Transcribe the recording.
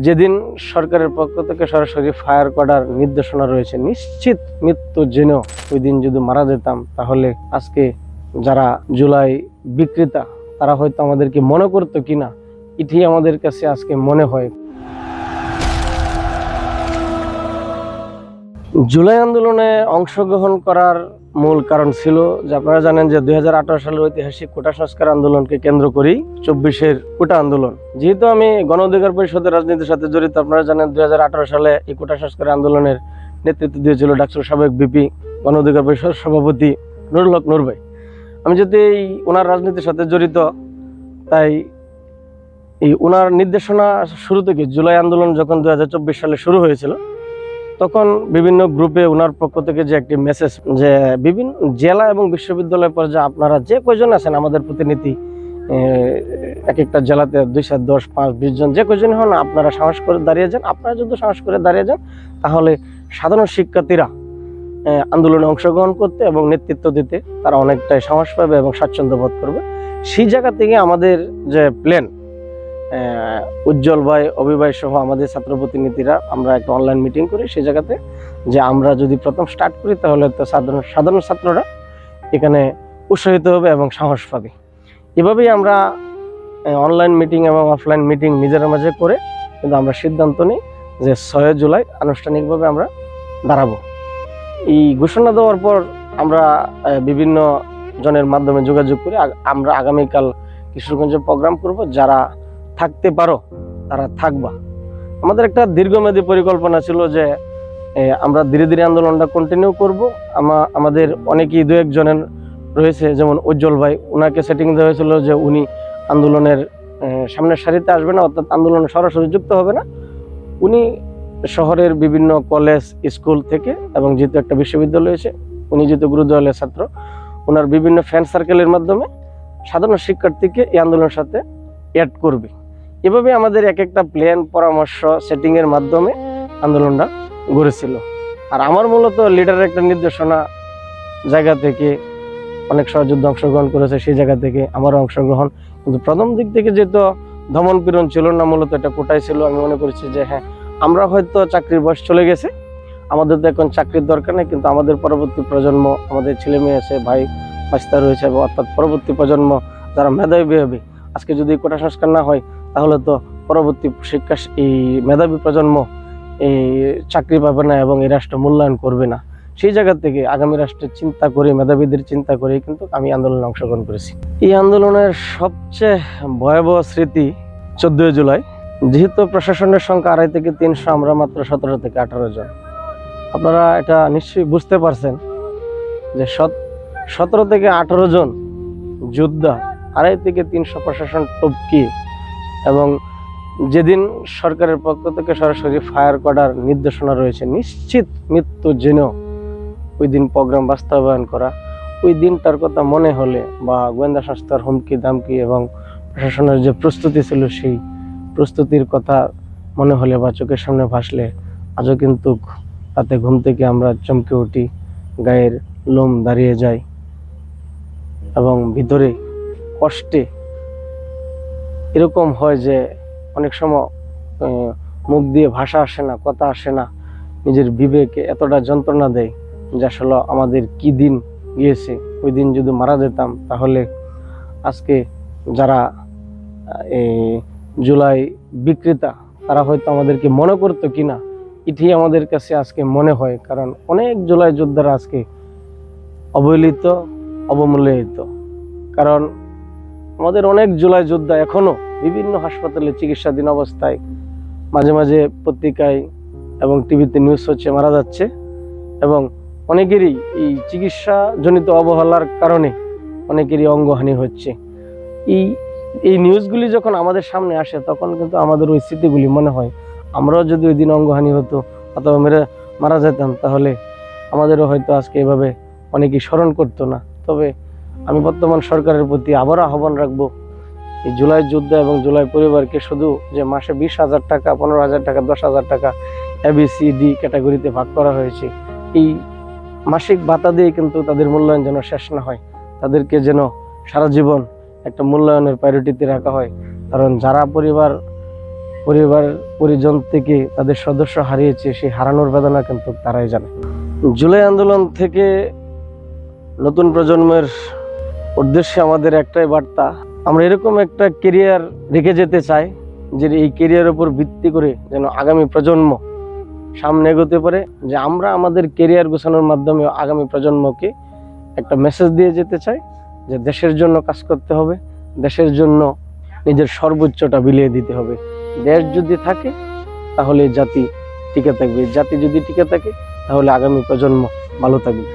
যেদিন সরকারের পক্ষ থেকে সরাসরি ফায়ার করার নির্দেশনা রয়েছে, নিশ্চিত মৃত্যু জেনেও ওই দিন যদি মারা যেতাম, তাহলে আজকে যারা জুলাই বিক্রেতা তারা হয়তো আমাদেরকে মনে করতো কিনা, এটি আমাদের কাছে আজকে মনে হয়। জুলাই আন্দোলনে অংশগ্রহণ করার মূল কারণ ছিল যে আপনারা জানেন যে 2018 সালের ঐতিহাসিক কোটা সংস্কার আন্দোলনকে কেন্দ্র করেই 24-এর কোটা আন্দোলন। যেহেতু আমি গণ অধিকার পরিষদের রাজনীতির সাথে জড়িত, আপনারা জানেন 2018 সালে এই কোটা সংস্কার আন্দোলনের নেতৃত্ব দিয়েছিল ডাকসুর সাবেক বিপি গণ অধিকার পরিষদ সভাপতি নুরুল হক নূর ভাই। আমি যদি ওনার রাজনীতির সাথে জড়িত, তাই এই ওনার নির্দেশনা শুরু থেকে জুলাই আন্দোলন যখন 2024 সালে শুরু হয়েছিল, তখন বিভিন্ন গ্রুপে ওনার পক্ষ থেকে যে একটি মেসেজ, যে বিভিন্ন জেলা এবং বিশ্ববিদ্যালয় পর্যায়ে আপনারা যে কয়জন আছেন আমাদের প্রতিনিধি, এক একটা জেলাতে 2, 4, 10, 5, 20 জন যে কয়জন হন, আপনারা সাহস করে দাঁড়িয়ে যান। আপনারা যদি সাহস করে দাঁড়িয়ে যান, তাহলে সাধারণ শিক্ষার্থীরা আন্দোলনে অংশগ্রহণ করতে এবং নেতৃত্ব দিতে তারা অনেকটাই সাহস পাবে এবং স্বাচ্ছন্দ্য বোধ করবে। সেই জায়গা থেকে আমাদের যে প্ল্যান, উজ্জ্বল ভাই, অভি ভাই সহ আমাদের ছাত্র প্রতিনিধিরা আমরা একটা অনলাইন মিটিং করি। সেই জায়গাতে যে আমরা যদি প্রথম স্টার্ট করি, তাহলে তো সাধারণ ছাত্ররা এখানে উৎসাহিত হবে এবং সাহস পাবে। এভাবেই আমরা অনলাইন মিটিং এবং অফলাইন মিটিং নিজের মাঝে করে কিন্তু আমরা সিদ্ধান্ত নিই যে 6 জুলাই আনুষ্ঠানিকভাবে আমরা দাঁড়াবো। এই ঘোষণা দেওয়ার পর আমরা বিভিন্ন জনের মাধ্যমে যোগাযোগ করে আমরা আগামীকাল কিশোরগঞ্জে প্রোগ্রাম করব। যারা থাকতে পারো তারা থাকবা। আমাদের একটা দীর্ঘমেয়াদী পরিকল্পনা ছিল যে আমরা ধীরে ধীরে আন্দোলনটা কন্টিনিউ করব। আমাদের অনেকেই 2-1 জনের রয়েছে, যেমন উজ্জ্বল ভাই, ওনাকে সেটিং দেওয়া হয়েছিল যে উনি আন্দোলনের সামনের সারিতে আসবে না, অর্থাৎ আন্দোলনে সরাসরি যুক্ত হবে না। উনি শহরের বিভিন্ন কলেজ স্কুল থেকে, এবং যেহেতু একটা বিশ্ববিদ্যালয় রয়েছে, উনি যেহেতু গুরুদয়ালের ছাত্র, ওনার বিভিন্ন ফ্যান সার্কেলের মাধ্যমে সাধারণ শিক্ষার্থীকে এই আন্দোলনের সাথে অ্যাড করবে। এভাবে আমাদের এক একটা প্ল্যান, পরামর্শ, সেটিংয়ের মাধ্যমে আন্দোলনটা গড়েছিল। আর আমার মূলত লিডারের একটা নির্দেশনা জায়গা থেকে অনেক সহযোদ্ধা অংশগ্রহণ করেছে, সেই জায়গা থেকে আমারও অংশগ্রহণ। কিন্তু প্রথম দিক থেকে যেহেতু দমন পীড়ন ছিল না, মূলত এটা কোটাই ছিল। আমি মনে করেছি যে হ্যাঁ, আমরা হয়তো চাকরির বয়স চলে গেছে, আমাদের তো এখন চাকরির দরকার নেই, কিন্তু আমাদের পরবর্তী প্রজন্ম, আমাদের ছেলে মেয়ে আছে, ভাই বাস্তা রয়েছে, অর্থাৎ পরবর্তী প্রজন্ম যারা মেধাবী হবে, আজকে যদি কোটা সংস্কার না হয়, তাহলে তো পরবর্তী শিক্ষা এই মেধাবী প্রজন্ম এই চাকরি পাবে না এবং এই রাষ্ট্র মূল্যায়ন করবে না। সেই জায়গা থেকে আগামী রাষ্ট্রের চিন্তা করে, মেধাবীদের চিন্তা করে কিন্তু আমি আন্দোলনে অংশগ্রহণ করেছি। এই আন্দোলনের সবচেয়ে ভয়াবহ স্মৃতি 14 জুলাই। যেহেতু প্রশাসনের সংখ্যা 250 থেকে 300, আমরা মাত্র 17 থেকে 18 জন। আপনারা এটা নিশ্চয়ই বুঝতে পারছেন যে 17 থেকে 18 জন যোদ্ধা, 250 থেকে 300 প্রশাসন টপকিয়ে, এবং যেদিন সরকারের পক্ষ থেকে সরাসরি ফায়ার করার নির্দেশনা রয়েছে, নিশ্চিত মৃত্যু জেনেও ওই দিন প্রোগ্রাম বাস্তবায়ন করা, ওই দিনটার কথা মনে হলে, বা গোয়েন্দা সংস্থার হুমকি দামকি এবং প্রশাসনের যে প্রস্তুতি ছিল, সেই প্রস্তুতির কথা মনে হলে বা চোখের সামনে ভাসলে আজও কিন্তু রাতে ঘুম থেকে আমরা চমকে উঠি, গায়ের লোম দাঁড়িয়ে যায় এবং ভিতরে কষ্টে এরকম হয় যে অনেক সময় মুখ দিয়ে ভাষা আসে না, কথা আসে না। নিজের বিবেকে এতটা যন্ত্রণা দেয় যে আসলে আমাদের কি দিন গিয়েছে। ওই দিন যদি মারা যেতাম, তাহলে আজকে যারা জুলাই বিক্রেতা তারা হয়তো আমাদেরকে মনে করতো কিনা, এটি আমাদের কাছে আজকে মনে হয়। কারণ অনেক জুলাই যোদ্ধারা আজকে অবহেলিত, অবমূল্যায়িত। কারণ আমাদের অনেক জুলাই যোদ্ধা এখনো বিভিন্ন হাসপাতালে চিকিৎসাধীন অবস্থায়, মাঝে মাঝে পত্রিকায় এবং টিভিতে নিউজ হচ্ছে মারা যাচ্ছে, এবং অনেকেরই এই চিকিৎসাজনিত অবহেলার কারণে অনেকেরই অঙ্গহানি হচ্ছে। এই নিউজগুলি যখন আমাদের সামনে আসে, তখন কিন্তু আমাদের ওই স্মৃতিগুলি মনে হয়, আমরাও যদি ওই দিন অঙ্গহানি হতো অথবা মারা যেতাম, তাহলে আমাদেরও হয়তো আজকে এভাবে অনেকেই স্মরণ করতো না। তবে আমি বর্তমান সরকারের প্রতি আবারও আহ্বান রাখবো, এই জুলাই যোদ্ধা এবং জুলাই পরিবারকে শুধু যে মাসে 20,000 টাকা, 15,000 টাকা, 10,000 টাকা ABCD ক্যাটাগরিতে ভাগ করা হয়েছে, এই মাসিক ভাতা দিয়ে কিন্তু তাদের মূল্যায়ন যেন শেষ না হয়। তাদেরকে যেন সারা জীবন একটা মূল্যায়নের প্রায়োরিটিতে রাখা হয়। কারণ যারা পরিবার পরিবার পরিজন থেকে তাদের সদস্য হারিয়েছে, সেই হারানোর বেদনা কিন্তু তারাই জানে। জুলাই আন্দোলন থেকে নতুন প্রজন্মের উদ্দেশ্যে আমাদের একটাই বার্তা, আমরা এরকম একটা কেরিয়ার রেখে যেতে চাই যে এই কেরিয়ার উপর ভিত্তি করে যেন আগামী প্রজন্ম সামনে এগোতে পারে, যে আমরা আমাদের কেরিয়ার গোছানোর মাধ্যমে আগামী প্রজন্মকে একটা মেসেজ দিয়ে যেতে চাই যে দেশের জন্য কাজ করতে হবে, দেশের জন্য নিজের সর্বোচ্চটা বিলিয়ে দিতে হবে। দেশ যদি থাকে তাহলে জাতি টিকে থাকবে, জাতি যদি টিকে থাকে তাহলে আগামী প্রজন্ম ভালো থাকবে।